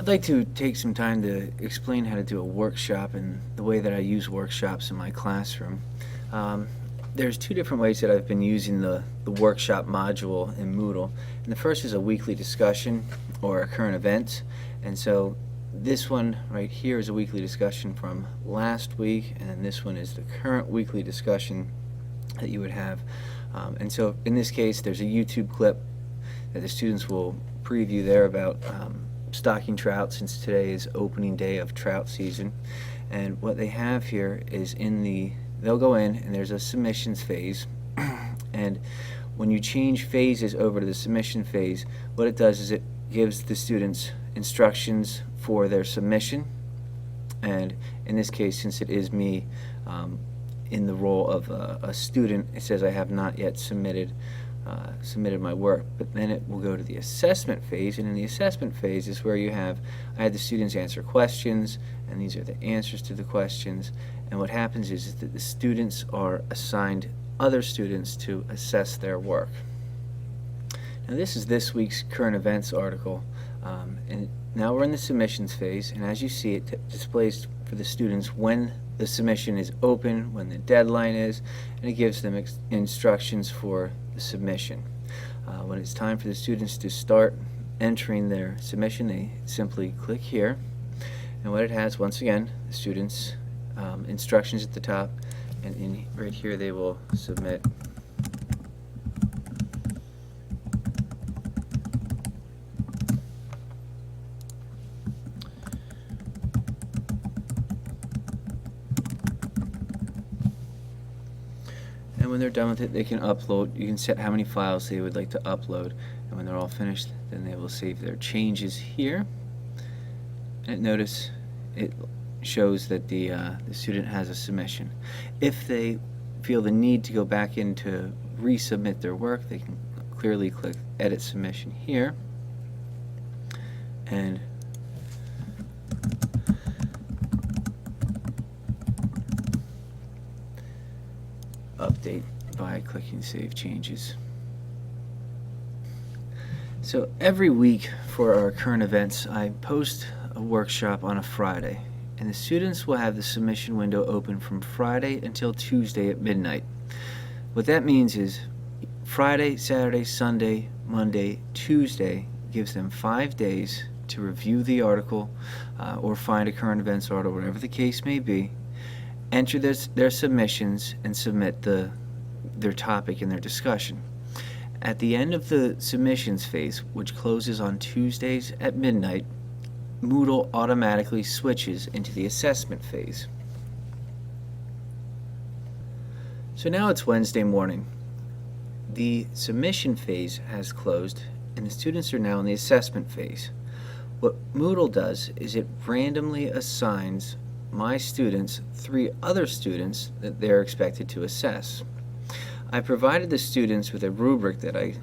I'd like to take some time to explain how to do a workshop and the way that I use workshops in my classroom. Um, there's two different ways that I've been using the workshop module in Moodle. And the first is a weekly discussion or a current event. And so this one right here is a weekly discussion from last week, and then this one is the current weekly discussion that you would have. And so in this case, there's a YouTube clip that the students will preview there about stocking trout, since today is opening day of trout season. And what they have here is they'll go in and there's a submissions phase. And when you change phases over to the submission phase, what it does is it gives the students instructions for their submission. And in this case, since it is me in the role of a student, it says I have not yet submitted my work. But then it will go to the assessment phase, and in the assessment phase is where I had the students answer questions, and these are the answers to the questions. And what happens is that the students are assigned other students to assess their work. Now this is this week's current events article, and now we're in the submissions phase, and as you see, it displays for the students when the submission is open, when the deadline is, and it gives them instructions for the submission. When it's time for the students to start entering their submission, they simply click here, and what it has, once again, the students' instructions at the top, and right here they will submit. And when they're done with it, they can upload. You can set how many files they would like to upload, and when they're all finished, then they will save their changes here. And notice it shows that the student has a submission. If they feel the need to go back in to resubmit their work, they can clearly click Edit Submission here, and update by clicking Save Changes. So every week for our current events, I post a workshop on a Friday, and the students will have the submission window open from Friday until Tuesday at midnight. What that means is Friday, Saturday, Sunday, Monday, Tuesday gives them 5 days to review the article or find a current events article, whatever the case may be, enter their submissions, and submit their topic and their discussion. At the end of the submissions phase, which closes on Tuesdays at midnight, Moodle automatically switches into the assessment phase. So now it's Wednesday morning. The submission phase has closed, and the students are now in the assessment phase. What Moodle does is it randomly assigns my students 3 other students that they're expected to assess. I provided the students with a rubric that I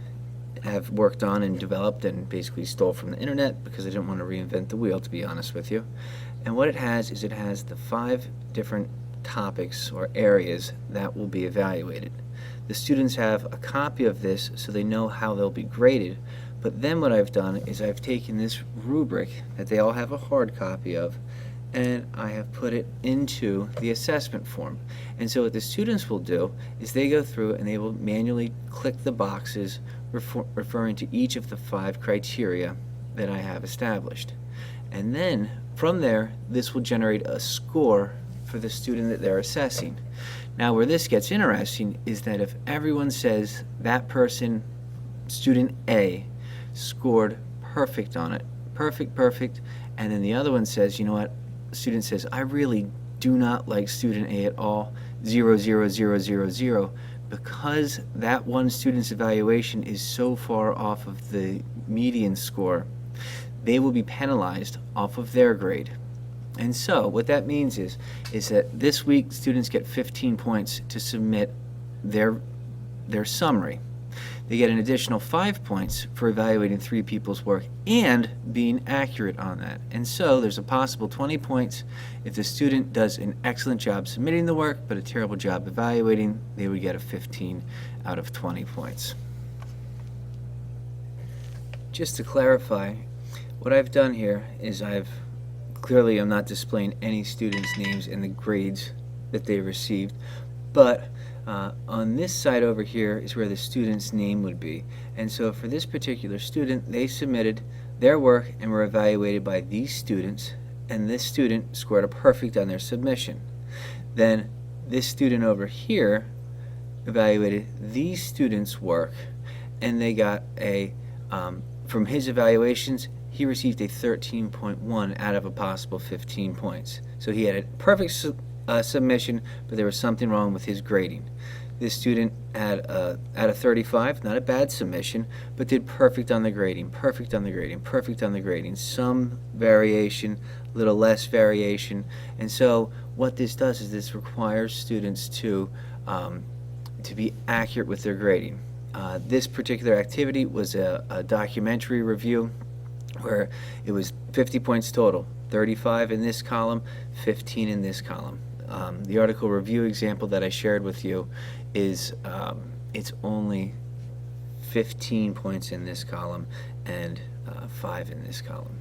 have worked on and developed and basically stole from the internet because I didn't want to reinvent the wheel, to be honest with you. And what it has is it has the 5 different topics or areas that will be evaluated. The students have a copy of this so they know how they'll be graded, but then what I've done is I've taken this rubric that they all have a hard copy of, and I have put it into the assessment form. And so what the students will do is they go through and they will manually click the boxes referring to each of the 5 criteria that I have established. And then from there, this will generate a score for the student that they're assessing. Now where this gets interesting is that if everyone says that person, student A, scored perfect on it, perfect, and then the other one says, you know what, student says, I really do not like student A at all, 0, 0, 0, 0, 0, because that one student's evaluation is so far off of the median score, they will be penalized off of their grade. And so what that means is that this week students get 15 points to submit their summary. They get an additional 5 points for evaluating 3 people's work and being accurate on that. And so there's a possible 20 points if the student does an excellent job submitting the work but a terrible job evaluating. They would get a 15 out of 20 points. Just to clarify, What I've done here is clearly I'm not displaying any students' names and the grades that they received, but on this side over here is where the student's name would be. And so for this particular student, they submitted their work and were evaluated by these students, and this student scored a perfect on their submission. Then this student over here evaluated these students' work, and they got from his evaluations, he received a 13.1 out of a possible 15 points. So he had a perfect submission, but there was something wrong with his grading. This student had out of 35, not a bad submission, but did perfect on the grading, perfect on the grading, perfect on the grading. Some variation, a little less variation. And so what this does is this requires students to be accurate with their grading. This particular activity was a documentary review where it was 50 points total, 35 in this column, 15 in this column. The article review example that I shared with you is it's only 15 points in this column and 5 in this column.